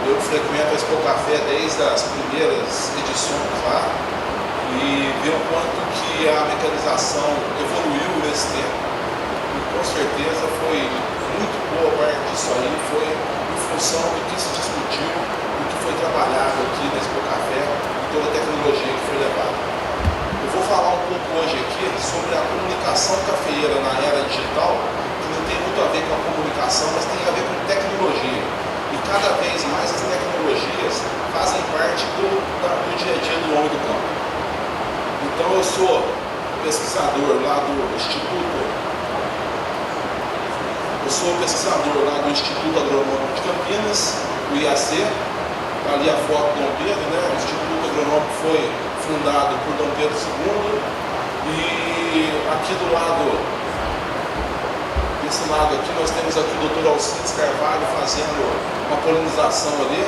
Eu frequento a Expo Café desde as primeiras edições lá e ver o quanto que a mecanização evoluiu nesse tempo. E com certeza foi muito boa parte disso aí, foi em função do que se discutiu, do que foi trabalhado aqui na Expo Café e toda a tecnologia que foi levada. Eu vou falar um pouco hoje aqui sobre a comunicação cafeeira na era digital, que não tem muito a ver com a comunicação, mas tem a ver com tecnologia. E cada vez mais as tecnologias fazem parte do dia a dia do homem do campo. Então eu sou pesquisador lá do Instituto Agronômico de Campinas, o IAC, ali a foto do Dom Pedro, né? O Instituto Agronômico foi fundado por Dom Pedro II e aqui do lado, desse lado aqui, nós temos aqui o Dr. Alcides Carvalho fazendo uma polinização ali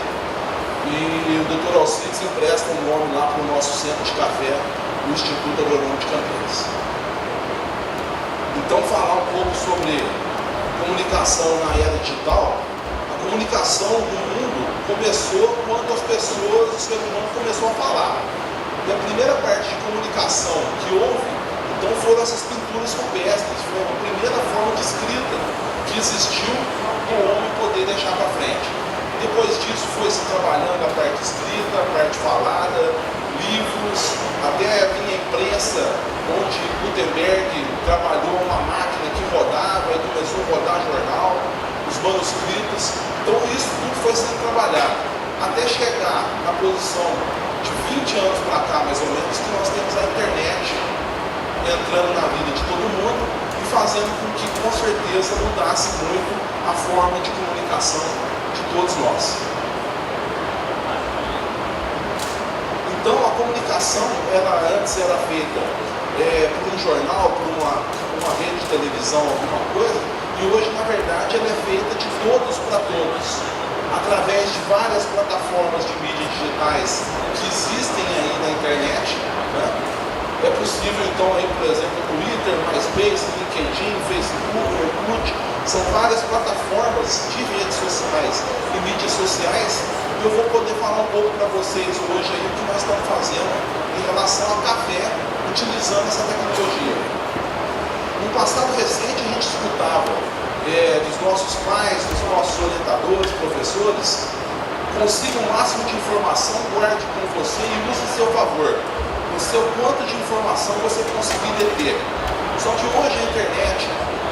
e o Dr. Alcides empresta um nome lá para o nosso centro de café, o Instituto Agronômico de Campinas. Então, falar um pouco sobre comunicação na era digital. A comunicação do mundo começou quando as pessoas, o ser humano começou a falar. E a primeira parte de comunicação que houve, então, foram essas pinturas rupestres, foi a primeira forma de escrita que existiu para o homem poder deixar para frente. Depois disso foi se trabalhando a parte escrita, a parte falada, livros, até vir a imprensa, onde Gutenberg trabalhou uma máquina que rodava e começou a rodar jornal, os manuscritos. Então isso tudo foi sendo trabalhado, até chegar na posição de 20 anos para cá, mais ou menos, que nós temos a internet entrando na vida de todo mundo e fazendo com que, com certeza, mudasse muito a forma de comunicação de todos nós. Então, a comunicação, ela antes era feita por um jornal, por uma rede de televisão, alguma coisa, e hoje, na verdade, ela é feita de todos para todos, através de várias plataformas de mídias digitais que existem aí na internet, né? É possível, então, aí, por exemplo, Twitter, MySpace, LinkedIn, Facebook, Orkut, são várias plataformas de redes sociais e mídias sociais. E eu vou poder falar um pouco para vocês hoje aí o que nós estamos fazendo em relação ao café, utilizando essa tecnologia. No passado recente, a gente escutava dos nossos pais, dos nossos orientadores, professores: consiga o máximo de informação, guarde com você e use a seu favor. O seu quanto de informação você conseguir deter. Só que hoje a internet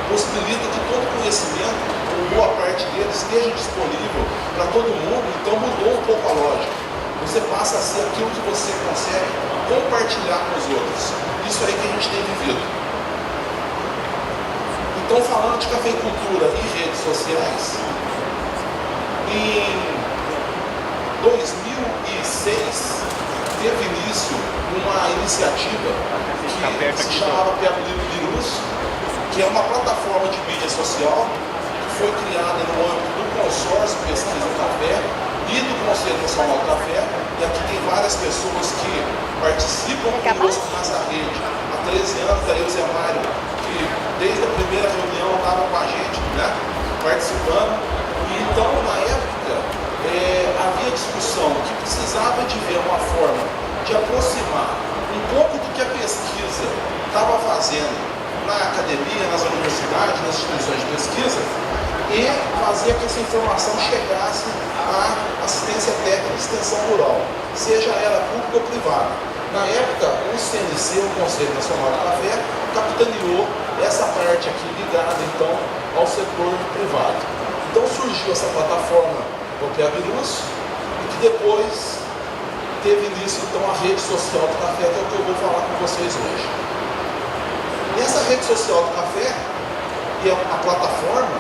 possibilita que todo conhecimento, ou boa parte dele, esteja disponível para todo mundo, então mudou um pouco a lógica. Você passa a ser aquilo que você consegue compartilhar com os outros. Isso aí que a gente tem vivido. Então, falando de cafeicultura e redes sociais, em 2006 teve início uma iniciativa que se chamava Peabilirus, que é uma plataforma de mídia social que foi criada no âmbito do Consórcio Pesquisa do Café e do Conselho Nacional do Café, e aqui tem várias pessoas que participam conosco nessa rede há 13 anos, daí o Zé Mário, que desde a primeira reunião estava com a gente, né, participando. E então, na época, havia discussão que precisava de ver uma forma de aproximar um pouco do que a pesquisa estava fazendo na academia, nas universidades, nas instituições de pesquisa, e fazer que essa informação chegasse à assistência técnica de extensão rural, seja ela pública ou privada. Na época, o CNC, o Conselho Nacional do Café, capitaneou essa parte aqui ligada, então, ao setor privado. Então surgiu essa plataforma, o Peabilirus, e que depois teve início, então, a rede social do café, que é o que eu vou falar com vocês hoje. Nessa rede social do café, que é a plataforma,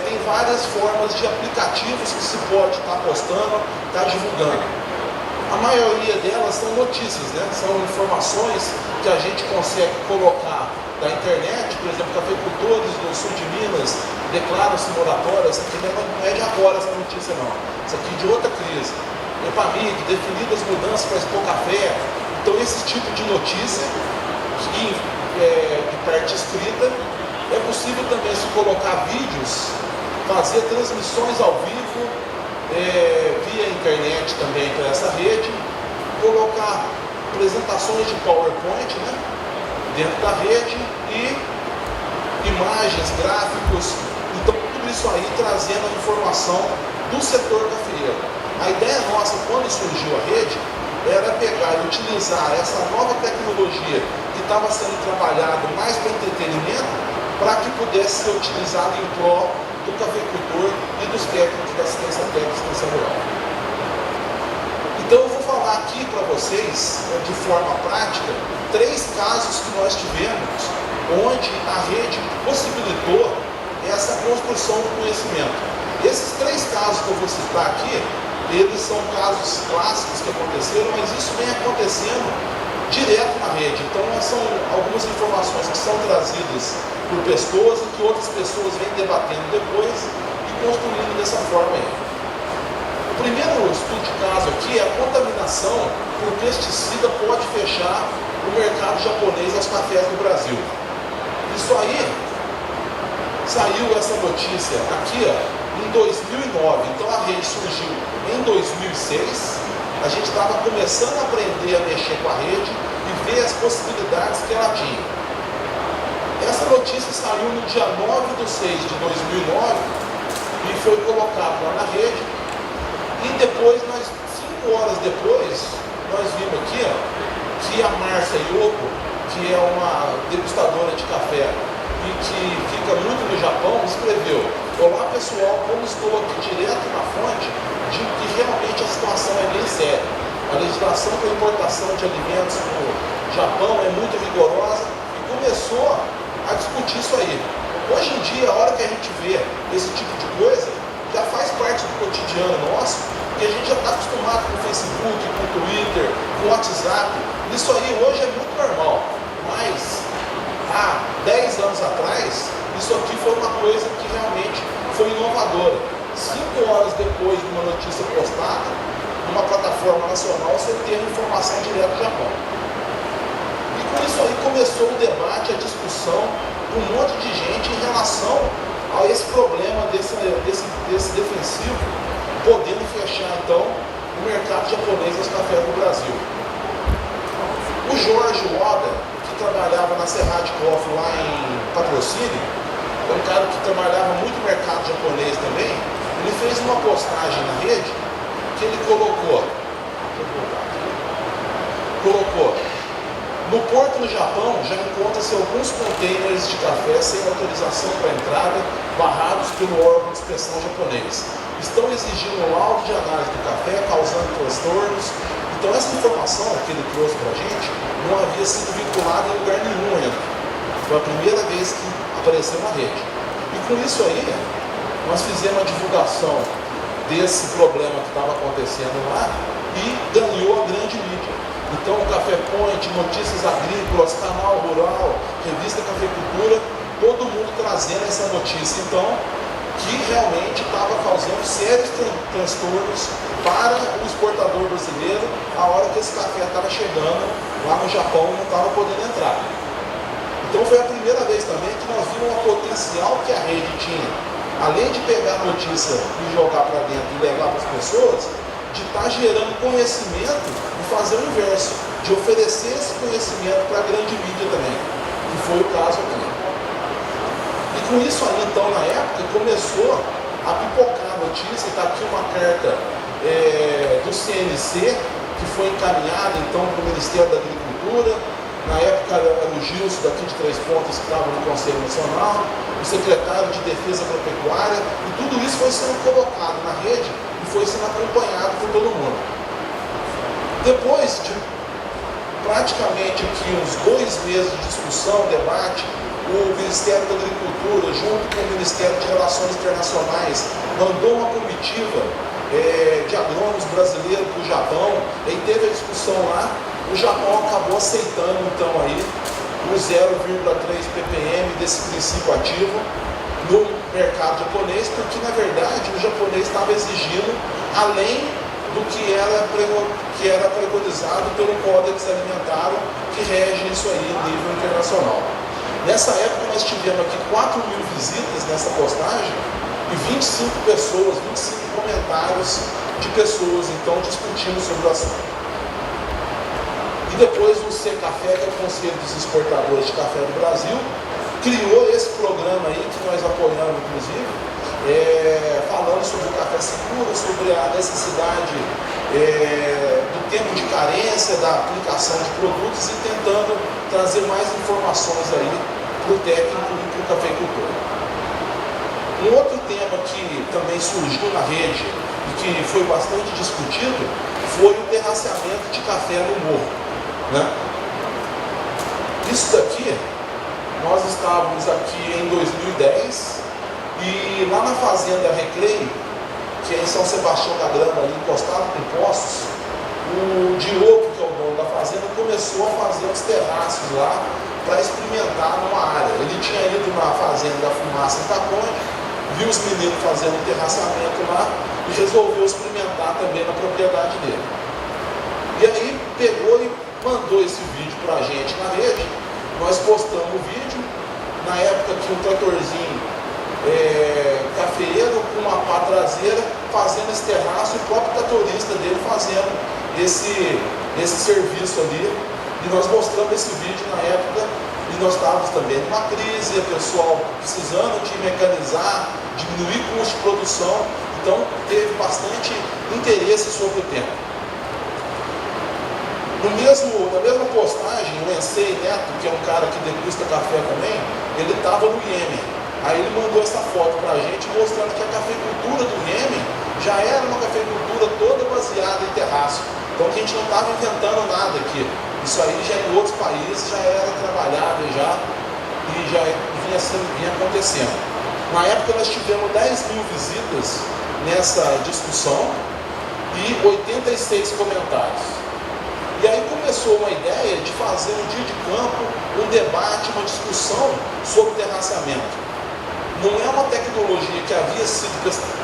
tem várias formas de aplicativos que se pode estar postando, estar divulgando. A maioria delas são notícias, né? São informações que a gente consegue colocar da internet. Por exemplo, cafeicultores do sul de Minas declaram-se moratórias. Essa aqui não é de agora essa notícia, não. Isso aqui é de outra crise. EPAMIG, definidas mudanças para Expo Café. Então, esse tipo de notícia, que de parte escrita, é possível também se colocar vídeos, fazer transmissões ao vivo via internet também para essa rede, colocar apresentações de PowerPoint, né, dentro da rede e imagens, gráficos, então tudo isso aí trazendo a informação do setor cafeeiro. A ideia nossa, quando surgiu a rede, era pegar e utilizar essa nova tecnologia que estava sendo trabalhada mais para entretenimento, para que pudesse ser utilizado em prol do cafeicultor e dos técnicos da assistência técnica e extensão rural. Então eu vou falar aqui para vocês, de forma prática, 3 casos que nós tivemos, onde a rede possibilitou essa construção do conhecimento. Esses 3 casos que eu vou citar aqui, eles são casos clássicos que aconteceram, mas isso vem acontecendo direto na rede. Então são algumas informações que são trazidas por pessoas e que outras pessoas vêm debatendo depois e construindo dessa forma aí. O primeiro estudo de caso aqui é a contaminação por pesticida pode fechar o mercado japonês aos cafés do Brasil. Isso aí, saiu essa notícia aqui, ó, em 2009, então a rede surgiu em 2006, a gente estava começando a aprender a mexer com a rede e ver as possibilidades que ela tinha. Essa notícia saiu no dia 9/6 de 2009 e foi colocado lá na rede, e depois, 5 horas depois, nós vimos aqui, ó, que a Márcia Yoko, que é uma degustadora de café e que fica muito no Japão, escreveu: olá pessoal, como estou aqui direto na fonte de que realmente a situação é bem séria. A legislação para importação de alimentos no Japão é muito rigorosa, e começou a discutir isso aí. Hoje em dia, a hora que a gente vê esse tipo de coisa, já faz parte do cotidiano nosso, que a gente já está acostumado com o Facebook, com o Twitter, com o WhatsApp. Isso aí hoje é muito normal, mas há 10 anos atrás, isso aqui foi uma coisa que realmente foi inovadora. 5 horas depois de uma notícia postada, numa plataforma nacional, você tem a informação direto do Japão. E com isso aí começou o debate, a discussão, um monte de gente em relação a esse problema desse defensivo, podendo fechar então o mercado japonês aos cafés do Brasil. O Jorge Oda, que trabalhava na Serrade Coffee lá em Patrocínio, é um cara que trabalhava muito no mercado japonês também. Ele fez uma postagem na rede que ele colocou no porto no Japão já encontra-se alguns containers de café sem autorização para entrada, barrados pelo órgão de inspeção japonês. Estão exigindo um laudo de análise do café, causando transtornos. Então essa informação que ele trouxe para a gente não havia sido vinculada em lugar nenhum ainda. Foi a primeira vez que apareceu na rede. E com isso aí, nós fizemos a divulgação desse problema que estava acontecendo lá e ganhou a grande mídia. Então o Café Point, Notícias Agrícolas, Canal Rural, Revista Cafeicultura, todo mundo trazendo essa notícia, então, que realmente estava causando sérios transtornos para o exportador brasileiro a hora que esse café estava chegando lá no Japão e não estava podendo entrar. Então foi a primeira vez também que nós vimos o potencial que a rede tinha, além de pegar a notícia e jogar para dentro e levar para as pessoas, de estar gerando conhecimento e fazer o inverso, de oferecer esse conhecimento para a grande mídia também, que foi o caso aqui. E com isso aí, então, na época, começou a pipocar a notícia. Está aqui uma carta do CNC, que foi encaminhada, então, para o Ministério da Agricultura. Na época era o Gilson, daqui de Três Pontas, que estava no Conselho Nacional, o secretário de Defesa Agropecuária, e tudo isso foi sendo colocado na rede e foi sendo acompanhado por todo mundo. Depois de praticamente aqui uns 2 meses de discussão, debate, o Ministério da Agricultura, junto com o Ministério de Relações Internacionais, mandou uma comitiva de agrônomos brasileiros para o Japão, e teve a discussão lá. O Japão acabou aceitando então aí o 0,3 ppm desse princípio ativo no mercado japonês, porque na verdade o japonês estava exigindo além do que era preconizado pelo Códex Alimentar, que rege isso aí em nível internacional. Nessa época nós tivemos aqui 4.000 visitas nessa postagem, e 25 pessoas, 25 comentários de pessoas, então, discutindo sobre o assunto. E depois o Secafé, que é o Conselho dos Exportadores de Café do Brasil, criou esse programa aí, que nós apoiamos, inclusive, falando sobre o café seguro, sobre a necessidade do tempo de carência, da aplicação de produtos e tentando trazer mais informações aí para o técnico e para o cafeicultor. Um outro tema que também surgiu na rede e que foi bastante discutido foi o terraceamento de café no morro, né? Isso daqui, nós estávamos aqui em 2010 e lá na fazenda Recreio, que é em São Sebastião da Grama, ali encostado com Poços, o Diogo, que é o dono da fazenda, começou a fazer os terraços lá para experimentar numa área. Ele tinha ido na fazenda da Fumaça em Taconde, viu os meninos fazendo terraceamento lá e resolveu experimentar também na propriedade dele. E aí pegou e mandou esse vídeo para a gente na rede, nós postamos o vídeo, na época tinha um tratorzinho cafeeiro com uma pá traseira fazendo esse terraço e o próprio tratorista dele fazendo esse serviço ali, e nós mostramos esse vídeo na época e nós estávamos também numa crise, o pessoal precisando de mecanizar, diminuir custo de produção, então teve bastante interesse sobre o tema. Na mesma postagem, o Ensei Neto, que é um cara que degusta café também, ele estava no Iêmen. Aí ele mandou essa foto para a gente mostrando que a cafeicultura do Iêmen já era uma cafeicultura toda baseada em terraço. Então que a gente não estava inventando nada aqui. Isso aí já em outros países já era trabalhado e já vinha acontecendo. Na época nós tivemos 10 mil visitas nessa discussão e 86 comentários. E aí começou uma ideia de fazer um dia de campo, um debate, uma discussão sobre terraceamento. Não é uma tecnologia que havia sido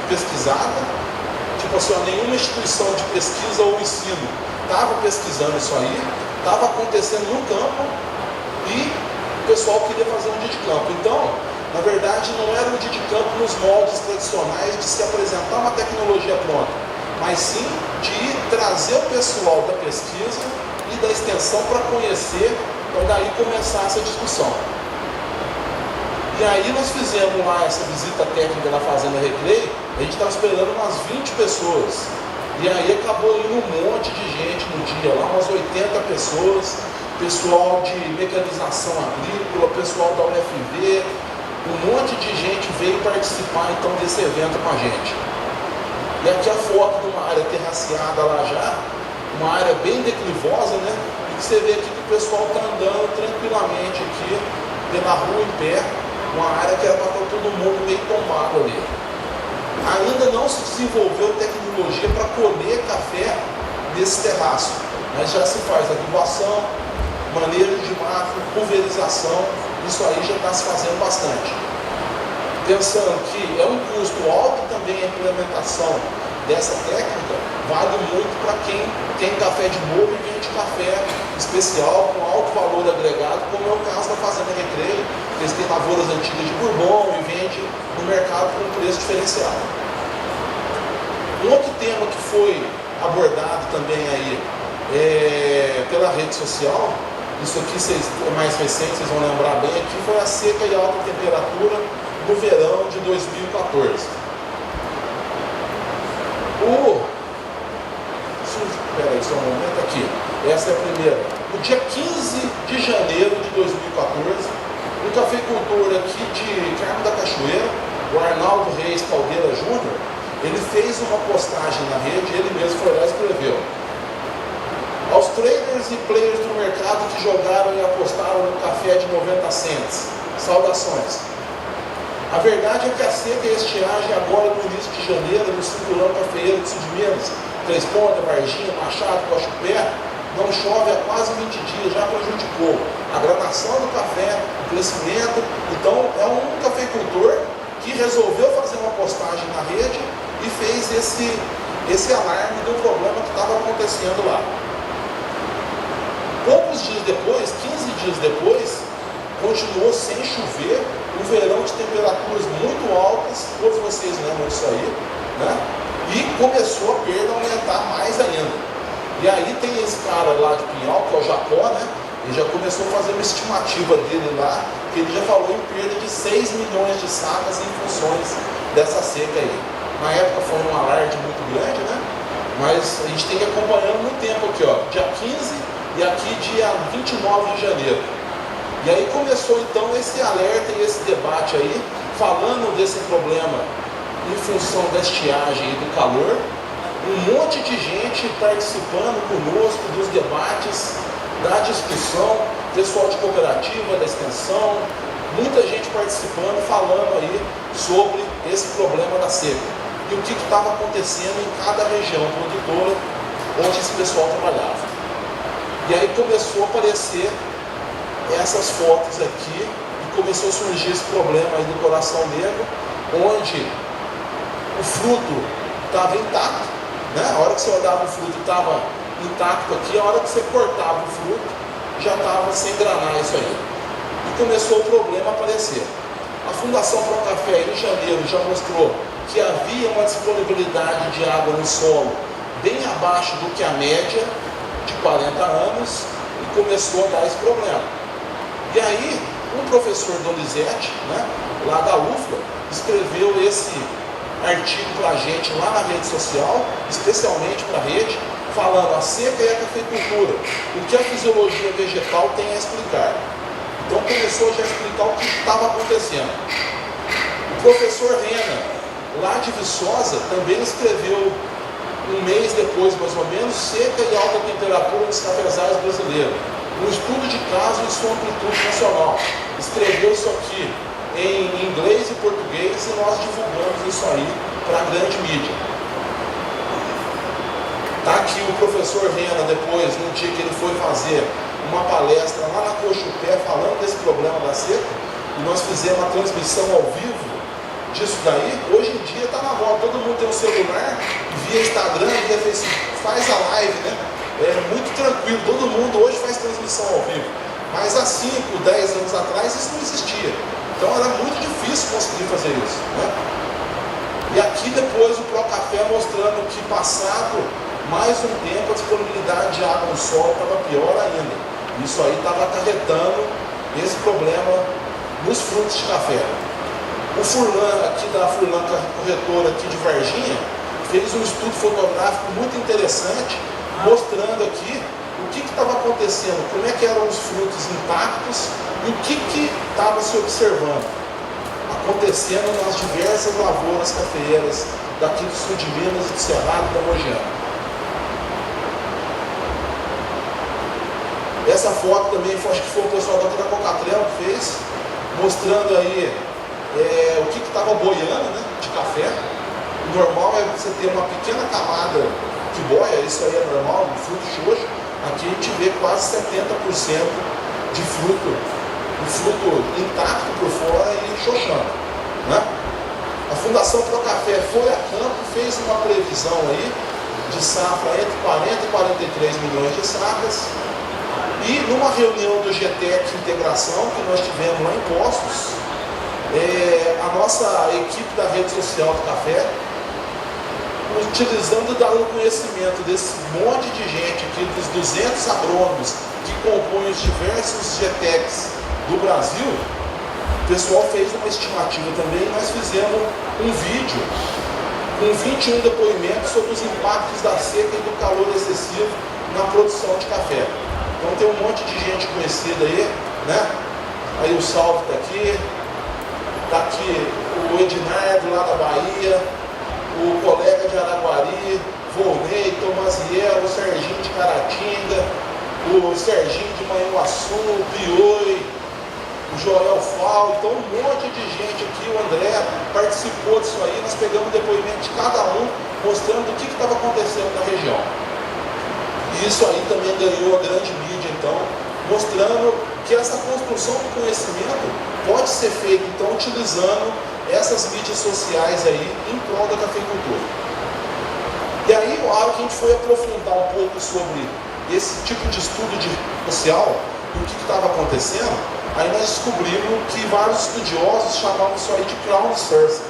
pesquisada, tipo assim, nenhuma instituição de pesquisa ou ensino estava pesquisando isso aí, estava acontecendo no campo e o pessoal queria fazer um dia de campo. Então, na verdade, não era um dia de campo nos moldes tradicionais de se apresentar uma tecnologia pronta, mas sim de trazer o pessoal da pesquisa e da extensão para conhecer, para daí começar essa discussão. E aí nós fizemos lá essa visita técnica na Fazenda Recreio, a gente estava esperando umas 20 pessoas. E aí acabou indo um monte de gente no dia, lá umas 80 pessoas, pessoal de mecanização agrícola, pessoal da UFV, um monte de gente veio participar então desse evento com a gente. E aqui a foto de uma área terraceada lá já, uma área bem declivosa, né? E que você vê aqui que o pessoal está andando tranquilamente aqui, pela rua em pé, uma área que era para todo mundo meio tombado ali. Ainda não se desenvolveu tecnologia para colher café nesse terraço, mas já se faz adubação, manejo de mato, pulverização, isso aí já está se fazendo bastante. Pensando que é um custo alto também a implementação dessa técnica, vale muito para quem tem café de morro e vende café especial com alto valor agregado, como é o caso da Fazenda Recreio, que eles têm lavouras antigas de Bourbon e vende no mercado com um preço diferenciado. Um outro tema que foi abordado também aí pela rede social, isso aqui é mais recente, vocês vão lembrar bem, aqui foi a seca e alta temperatura no verão de 2014. Espera aí, só um momento aqui. Essa é a primeira. No dia 15 de janeiro de 2014, um cafeicultor aqui de Carmo da Cachoeira, o Arnaldo Reis Caldeira Júnior, ele fez uma postagem na rede, ele mesmo foi lá e escreveu: aos traders e players do mercado que jogaram e apostaram no café de 90 cents, saudações. A verdade é que a seca e a estiagem agora no início de janeiro, no cinturão cafeeiro do sul de Minas, Três Pontas, Varginha, Machado, Guaxupé, não chove há quase 20 dias, já prejudicou a granação do café, o crescimento. Então é um cafeicultor que resolveu fazer uma postagem na rede e fez esse alarme do problema que estava acontecendo lá. Poucos dias depois, 15 dias depois, continuou sem chover um verão de temperaturas muito altas, todos vocês lembram disso aí, né? E começou a perda a aumentar mais ainda. E aí tem esse cara lá de Pinhal, que é o Jacó, né? Ele já começou a fazer uma estimativa dele lá, que ele já falou em perda de 6 milhões de sacas em funções dessa seca aí. Na época foi um alarde muito grande, né? Mas a gente tem que ir acompanhando no tempo aqui, ó, dia 15 e aqui dia 29 de janeiro. E aí começou então esse alerta e esse debate aí, falando desse problema em função da estiagem e do calor. Um monte de gente participando conosco dos debates, da discussão, pessoal de cooperativa, da extensão, muita gente participando, falando aí sobre esse problema da seca e o que estava acontecendo em cada região produtora onde esse pessoal trabalhava. E aí começou a aparecer essas fotos aqui e começou a surgir esse problema aí do coração negro, onde o fruto estava intacto, né? A hora que você olhava o fruto estava intacto aqui, a hora que você cortava o fruto já estava sem granar isso aí. E começou o problema a aparecer. A Fundação Procafé em janeiro já mostrou que havia uma disponibilidade de água no solo bem abaixo do que a média de 40 anos e começou a dar esse problema. E aí, um professor Donizete, né, lá da UFLA, escreveu esse artigo para a gente lá na rede social, especialmente para a rede, falando a seca e a cafeicultura, o que a fisiologia vegetal tem a explicar. Então começou já a explicar o que estava acontecendo. O professor Rena, lá de Viçosa, também escreveu um mês depois, mais ou menos, seca e alta temperatura nos cafezais brasileiros. Um estudo de caso e sua amplitude nacional. Escreveu isso aqui em inglês e português e nós divulgamos isso aí para a grande mídia. Está aqui o professor Rena depois, no dia que ele foi fazer uma palestra lá na Cochupé falando desse problema da seca, e nós fizemos uma transmissão ao vivo disso daí. Hoje em dia está na moda, todo mundo tem um celular, via Instagram, via Facebook, faz a live, né? É muito tranquilo, todo mundo hoje faz transmissão ao vivo. Mas há 5, 10 anos atrás isso não existia. Então era muito difícil conseguir fazer isso, né? E aqui depois o Procafé mostrando que passado mais um tempo a disponibilidade de água no solo estava pior ainda. Isso aí estava acarretando esse problema nos frutos de café. O Furlan, aqui da Furlan Corretora aqui de Varginha, fez um estudo fotográfico muito interessante, mostrando aqui o que estava acontecendo, como é que eram os frutos intactos e o que estava se observando, acontecendo nas diversas lavouras cafeeiras daqui do sul de Minas e do Cerrado da Mogiana. Essa foto também, acho que foi o pessoal daqui da Cocatrel que fez, mostrando aí o que estava boiando, né, de café. O normal é você ter uma pequena camada que boia, isso aí é normal, de fruto xoxo. Aqui a gente vê quase 70% de fruto, o fruto intacto por fora e xoxando, né? A Fundação Procafé foi a campo, fez uma previsão aí de safra entre 40 e 43 milhões de sacas. E numa reunião do GTEC Integração, que nós tivemos lá em Poços, a nossa equipe da rede social do café, utilizando o conhecimento desse monte de gente aqui, dos 200 agrônomos que compõem os diversos GTECs do Brasil, o pessoal fez uma estimativa também e nós fizemos um vídeo com 21 depoimentos sobre os impactos da seca e do calor excessivo na produção de café. Então tem um monte de gente conhecida aí, né? Aí o Salvo está aqui o Ednardo lá da Bahia, o colega de Araguari, Volney, Tomaziel, o Serginho de Caratinga, o Serginho de Manhuaçu, o Bioi, o Joel Fal, então um monte de gente aqui, o André participou disso aí, nós pegamos o depoimento de cada um, mostrando o que estava acontecendo na região. E isso aí também ganhou a grande mídia, então, mostrando que essa construção do conhecimento pode ser feita, então, utilizando essas mídias sociais aí em prol da cafeicultura. E aí, a hora que a gente foi aprofundar um pouco sobre esse tipo de estudo social e o que estava acontecendo, Aí nós descobrimos que vários estudiosos chamavam isso aí de crowdsourcing,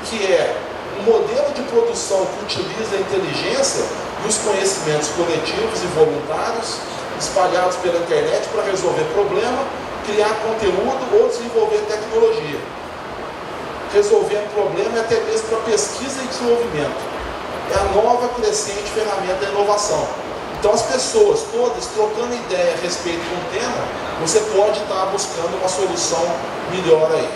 que é um modelo de produção que utiliza a inteligência e os conhecimentos coletivos e voluntários espalhados pela internet para resolver problema, criar conteúdo ou desenvolver tecnologia. Resolvendo problema e até mesmo para pesquisa e desenvolvimento. É a nova crescente ferramenta da inovação. Então as pessoas todas trocando ideia a respeito de um tema, você pode estar buscando uma solução melhor aí.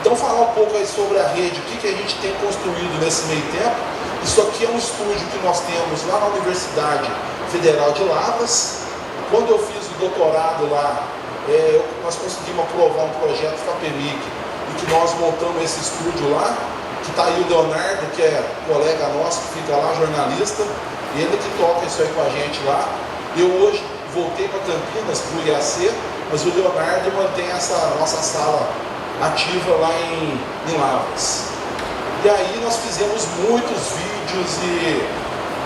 Então falar um pouco aí sobre a rede, o que a gente tem construído nesse meio tempo. Isso aqui é um estúdio que nós temos lá na Universidade Federal de Lavras. Quando eu fiz o doutorado lá, nós conseguimos aprovar um projeto FAPEMIG e que nós montamos esse estúdio lá, que está aí o Leonardo, que é colega nosso, que fica lá, jornalista, ele que toca isso aí com a gente lá. Eu hoje voltei para Campinas, para o IAC, mas o Leonardo mantém essa nossa sala ativa lá em Lavras. E aí nós fizemos muitos vídeos e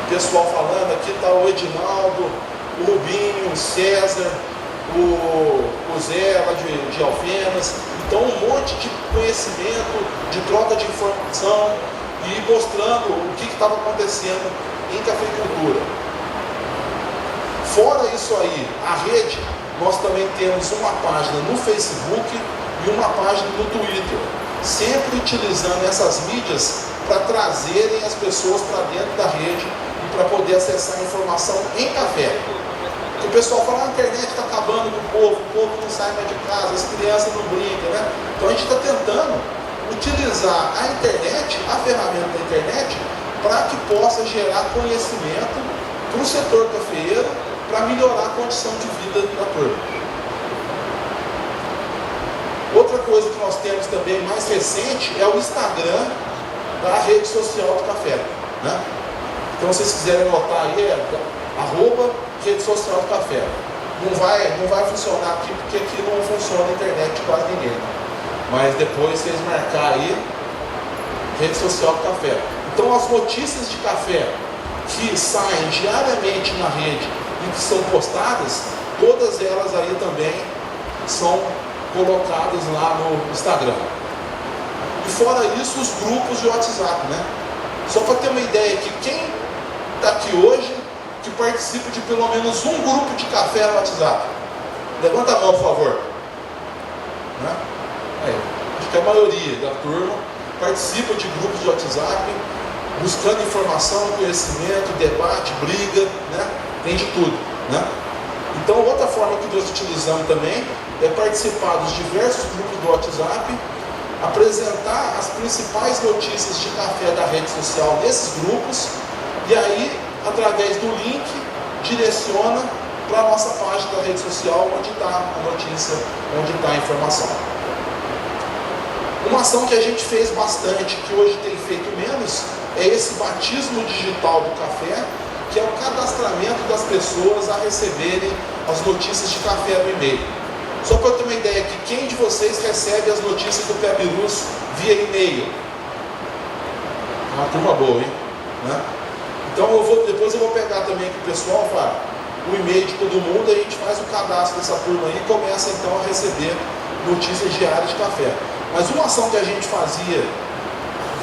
o pessoal falando, aqui está o Edinaldo, o Rubinho, o César, o Zé lá de Alfenas. Então um monte de conhecimento, de troca de informação e mostrando o que estava acontecendo em cafeicultura. Fora isso aí, a rede, nós também temos uma página no Facebook e uma página no Twitter, sempre utilizando essas mídias para trazerem as pessoas para dentro da rede e para poder acessar a informação em café. O pessoal fala, a internet está acabando com o povo não sai mais de casa, as crianças não brincam, né? Então a gente está tentando utilizar a internet, a ferramenta da internet, para que possa gerar conhecimento para o setor cafeeiro, para melhorar a condição de vida da turma. Outra coisa que nós temos também mais recente é o Instagram da rede social do café, né? Então se vocês quiserem anotar aí, @rede social do café. Não vai funcionar aqui, porque aqui não funciona a internet de quase ninguém. Mas depois vocês marcar aí, rede social do café. Então as notícias de café que saem diariamente na rede e que são postadas, todas elas aí também são colocadas lá no Instagram. E fora isso, os grupos de WhatsApp, né? Só para ter uma ideia aqui, quem está aqui hoje que participa de pelo menos um grupo de café no WhatsApp? Levanta a mão, por favor. Né? Acho que a maioria da turma participa de grupos de WhatsApp, buscando informação, conhecimento, debate, briga, né? Tem de tudo, né? Então, outra forma que nós utilizamos também é participar dos diversos grupos do WhatsApp, apresentar as principais notícias de café da rede social nesses grupos, e aí, através do link, direciona para a nossa página da rede social, onde está a notícia, onde está a informação. Uma ação que a gente fez bastante, que hoje tem feito menos, é esse batismo digital do café, que é o cadastramento das pessoas a receberem as notícias de café no e-mail. Só para eu ter uma ideia aqui, quem de vocês recebe as notícias do PEBRUS via e-mail? Uma turma boa, hein? Né? Então depois eu vou pegar também aqui o pessoal, Fábio, o e-mail de todo mundo, e a gente faz o cadastro dessa turma aí e começa então a receber notícias diárias de café. Mas uma ação que a gente fazia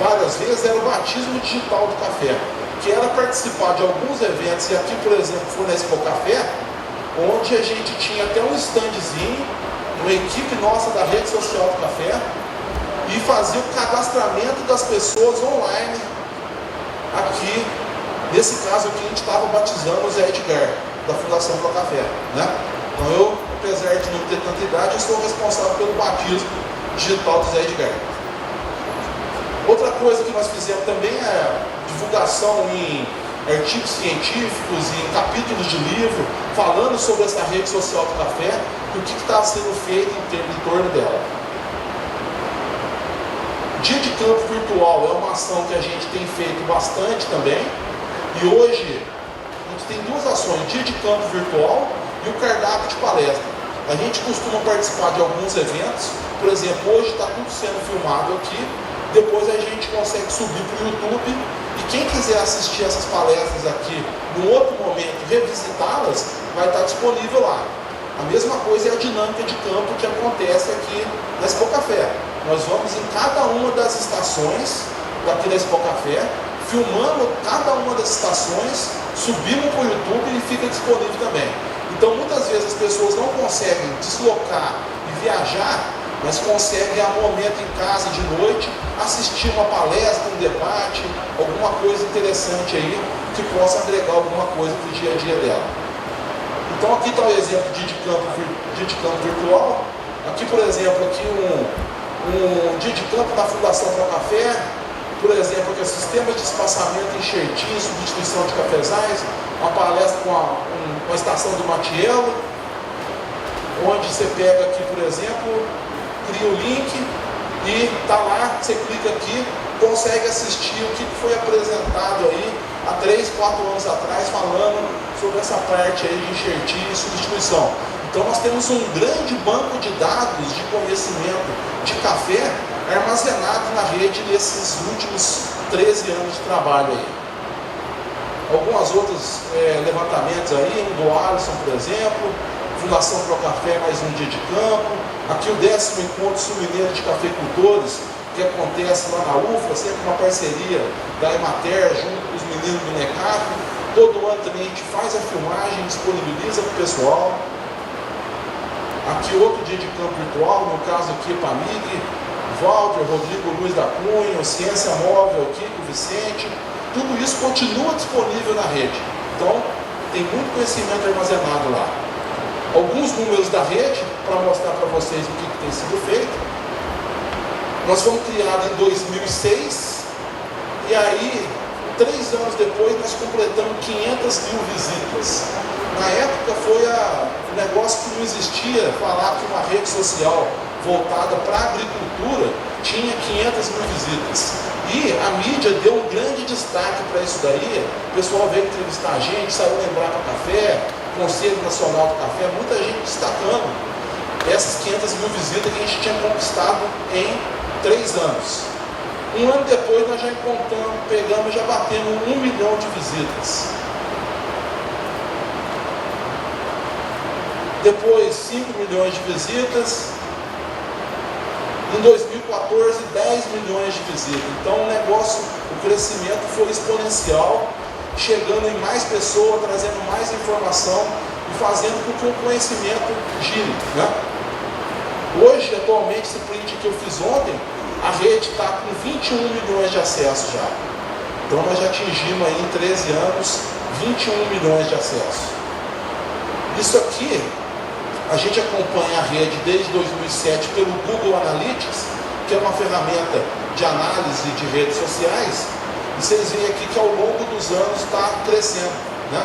várias vezes era o batismo digital do café, que era participar de alguns eventos, e aqui, por exemplo, foi na Expo Café, onde a gente tinha até um standzinho, uma equipe nossa da rede social do café, e fazia o cadastramento das pessoas online aqui. Nesse caso aqui, a gente estava batizando o Zé Edgar, da Fundação Pro Café, né? Então eu, apesar de não ter tanta idade, eu sou responsável pelo batismo digital do Zé Edgar. Outra coisa que nós fizemos também é divulgação em artigos científicos e em capítulos de livro, falando sobre essa rede social do café e o que está sendo feito em torno dela. Dia de campo virtual é uma ação que a gente tem feito bastante também. E hoje a gente tem duas ações, dia de campo virtual e o cardápio de palestra. A gente costuma participar de alguns eventos, por exemplo, hoje está tudo sendo filmado aqui, depois a gente consegue subir para o YouTube, e quem quiser assistir essas palestras aqui, no outro momento, revisitá-las, vai estar disponível lá. A mesma coisa é a dinâmica de campo que acontece aqui na Expo Café. Nós vamos em cada uma das estações daqui da Expo Café, filmando cada uma das estações, subimos para o YouTube e fica disponível também. Então muitas vezes as pessoas não conseguem deslocar e viajar, mas conseguem a momento em casa de noite assistir uma palestra, um debate, alguma coisa interessante aí que possa agregar alguma coisa para o dia a dia dela. Então aqui está o exemplo de dia de campo virtual. Aqui, por exemplo, aqui um dia de campo da Fundação Pro Café, por exemplo, que é sistema de espaçamento, enxertinho, substituição de cafezais, uma palestra com a estação do Matiello, onde você pega aqui, por exemplo, cria o link e tá lá, você clica aqui, consegue assistir o que foi apresentado aí há 3, 4 anos atrás, falando sobre essa parte aí de enxertinho e substituição. Então nós temos um grande banco de dados de conhecimento de café armazenado na rede nesses últimos 13 anos de trabalho aí. Algumas outros levantamentos aí, um do Alisson, por exemplo, Fundação Pro Café, mais um dia de campo. Aqui o 10º Encontro Sul-Mineiro de Cafeicultores, que acontece lá na UFA, sempre uma parceria da Emater junto com os meninos do NECAF. Todo ano também a gente faz a filmagem, disponibiliza para o pessoal. Aqui outro dia de campo virtual, no caso aqui Pamig, Walter, Rodrigo Luiz da Cunha, Ciência Móvel aqui com o Vicente. Tudo isso continua disponível na rede. Então tem muito conhecimento armazenado lá. Alguns números da rede, para mostrar para vocês o que tem sido feito. Nós fomos criados em 2006, e aí, 3 anos depois, nós completamos 500 mil visitas. Na época foi um negócio que não existia, falar que uma rede social voltada para a agricultura tinha 500 mil visitas. E a mídia deu um grande destaque para isso daí. O pessoal veio entrevistar a gente, saiu lembrar para o café, Conselho Nacional do Café, muita gente destacando essas 500 mil visitas que a gente tinha conquistado em 3 anos. Um ano depois nós já pegamos e já batemos 1 milhão de visitas. Depois 5 milhões de visitas. Em 2014, 10 milhões de visitas. Então o crescimento foi exponencial, chegando em mais pessoas, trazendo mais informação e fazendo com que o conhecimento gire, né? Hoje, atualmente, esse print que eu fiz ontem, a rede está com 21 milhões de acessos já. Então nós já atingimos aí em 13 anos 21 milhões de acessos. Isso aqui, a gente acompanha a rede desde 2007 pelo Google Analytics, que é uma ferramenta de análise de redes sociais. E vocês veem aqui que ao longo dos anos está crescendo, né?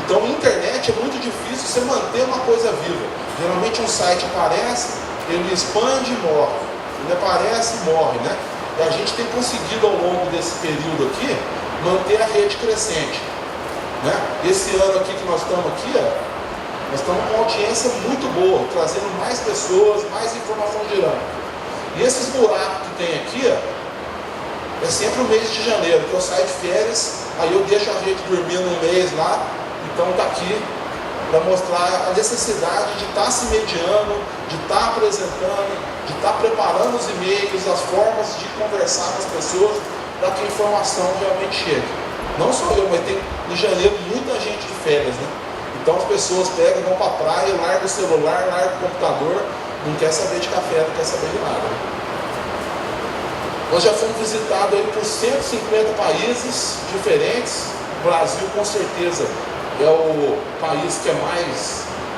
Então, a internet é muito difícil você manter uma coisa viva. Geralmente um site aparece, ele expande e morre. Ele aparece e morre, né? E a gente tem conseguido ao longo desse período aqui manter a rede crescente, né? Esse ano aqui que nós estamos aqui, nós estamos com uma audiência muito boa, trazendo mais pessoas, mais informação girando. E esses buracos que tem aqui, é sempre o mês de janeiro, que eu saio de férias, aí eu deixo a rede dormindo um mês lá. Então está aqui para mostrar a necessidade de estar se mediando, de estar apresentando, de estar preparando os e-mails, as formas de conversar com as pessoas, para que a informação realmente chegue. Não só eu, mas tem em janeiro muita gente de férias, né? Então as pessoas pegam, vão para a praia, largam o celular, largam o computador, não quer saber de café, não quer saber de nada. Nós já fomos visitados aí por 150 países diferentes. O Brasil, com certeza, é o país que é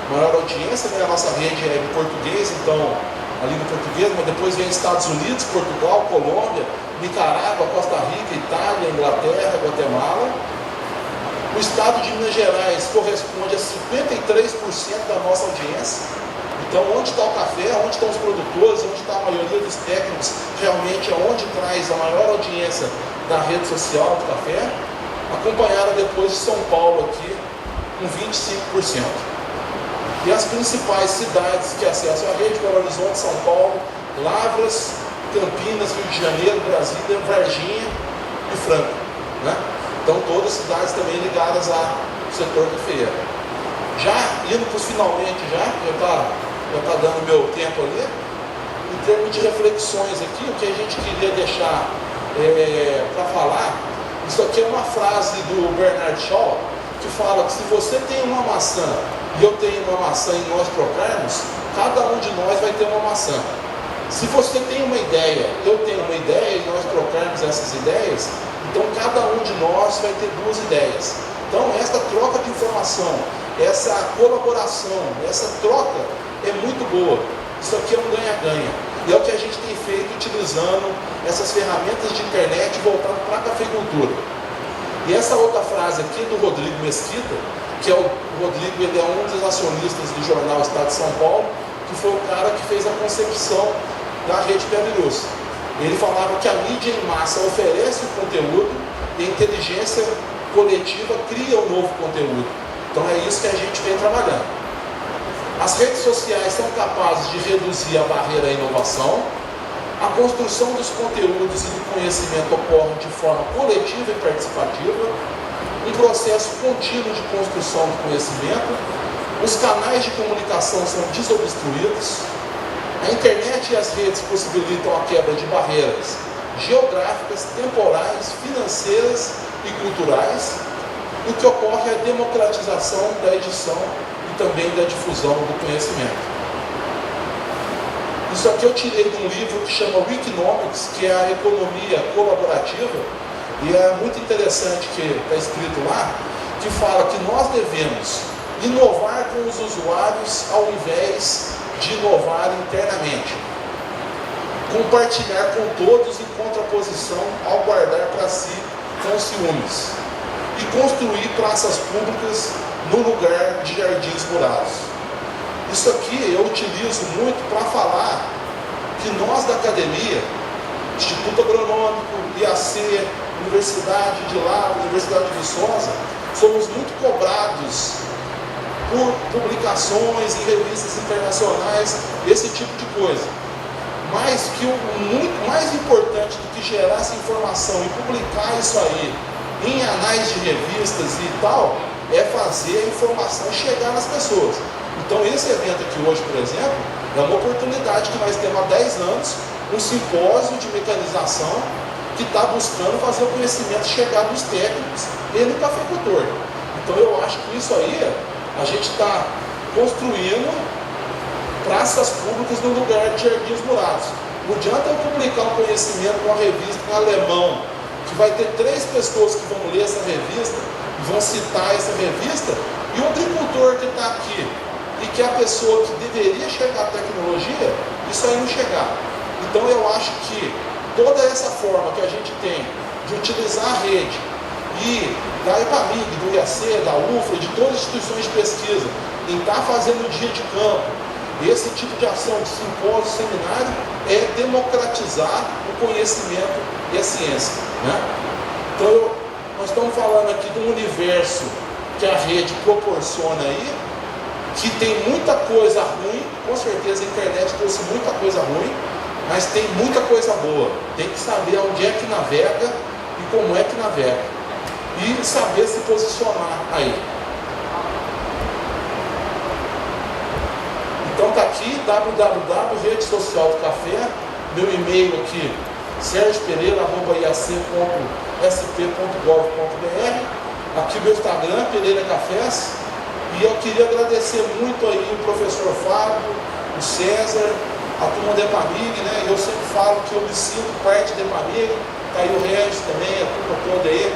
maior audiência, né? A nossa rede é em português, então a língua portuguesa, mas depois vem Estados Unidos, Portugal, Colômbia, Nicarágua, Costa Rica, Itália, Inglaterra, Guatemala. O estado de Minas Gerais corresponde a 53% da nossa audiência. Então, onde está o café, onde estão os produtores, onde está a maioria dos técnicos, realmente é onde traz a maior audiência da rede social do café. Acompanhada depois de São Paulo aqui, com 25%. E as principais cidades que acessam a rede: Belo Horizonte, São Paulo, Lavras, Campinas, Rio de Janeiro, Brasília, Varginha e Franca, né? Então todas cidades também ligadas ao setor cafeeiro. Já indo para os finalmente, já está dando meu tempo ali, em termos de reflexões aqui, o que a gente queria deixar para falar, isso aqui é uma frase do Bernard Shaw, que fala que se você tem uma maçã e eu tenho uma maçã e nós trocarmos, cada um de nós vai ter uma maçã. Se você tem uma ideia, eu tenho uma ideia e nós trocarmos essas ideias, então cada um de nós vai ter duas ideias. Então essa troca de informação, essa colaboração, essa troca é muito boa. Isso aqui é um ganha-ganha. E é o que a gente tem feito utilizando essas ferramentas de internet voltado para a cafeicultura. E essa outra frase aqui do Rodrigo Mesquita, que é o Rodrigo, ele é um dos acionistas do jornal Estado de São Paulo, que foi o cara que fez a concepção da Rede Piabiruçu. Ele falava que a mídia em massa oferece o conteúdo e a inteligência coletiva cria um novo conteúdo. Então é isso que a gente vem trabalhando. As redes sociais são capazes de reduzir a barreira à inovação. A construção dos conteúdos e do conhecimento ocorre de forma coletiva e participativa. Um processo contínuo de construção do conhecimento. Os canais de comunicação são desobstruídos. A internet e as redes possibilitam a quebra de barreiras geográficas, temporais, financeiras e culturais. E o que ocorre é a democratização da edição e também da difusão do conhecimento. Isso aqui eu tirei de um livro que chama Wikinomics, que é a economia colaborativa, e é muito interessante que está escrito lá, que fala que nós devemos inovar com os usuários ao invés de inovar internamente. Compartilhar com todos em contraposição ao guardar para si com ciúmes. E construir praças públicas no lugar de jardins murados. Isso aqui eu utilizo muito para falar que nós da academia, Instituto Agronômico, IAC, Universidade de lá, Universidade de Viçosa, somos muito cobrados por publicações em revistas internacionais, esse tipo de coisa. Mas que o muito mais importante do que gerar essa informação e publicar isso aí em anais de revistas e tal, é fazer a informação chegar nas pessoas. Então esse evento aqui hoje, por exemplo, é uma oportunidade que nós temos há 10 anos, um simpósio de mecanização que está buscando fazer o conhecimento chegar nos técnicos e no cafeicultor. Então eu acho que isso aí, a gente está construindo praças públicas no lugar de jardins murados. Não adianta eu publicar um conhecimento numa revista em alemão, que vai ter 3 pessoas que vão ler essa revista, vão citar essa revista, e o agricultor que está aqui, e que é a pessoa que deveria chegar à tecnologia, isso aí não chegar. Então eu acho que toda essa forma que a gente tem de utilizar a rede, e da EPAMIG, do IAC, da UFRA, de todas as instituições de pesquisa, em estar fazendo dia de campo, esse tipo de ação de simpósio, seminário, é democratizar o conhecimento e a ciência, né? Então, nós estamos falando aqui de um universo que a rede proporciona aí, que tem muita coisa ruim, com certeza a internet trouxe muita coisa ruim, mas tem muita coisa boa. Tem que saber onde é que navega e como é que navega. E saber se posicionar aí. Então está aqui, www.rede social do café, meu e-mail aqui, sergiopereira@iac.sp.gov.br, aqui meu Instagram, Pereira Cafés, e eu queria agradecer muito aí o professor Fábio, o César, a turma da EPAMIG, né? Eu sempre falo que eu me sinto parte da EPAMIG, tá aí o Regis também, a turma toda aí.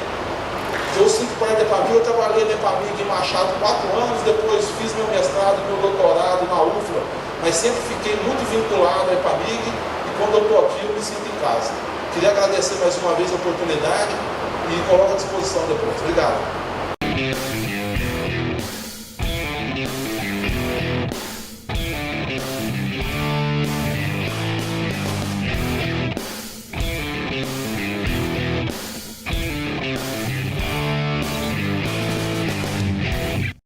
Eu sinto parte da EPAMIG, eu trabalhei na EPAMIG em Machado 4 anos, depois fiz meu mestrado, meu doutorado na UFRA, mas sempre fiquei muito vinculado à EPAMIG, e quando eu estou aqui eu me sinto em casa. Queria agradecer mais uma vez a oportunidade e coloco à disposição depois. Obrigado.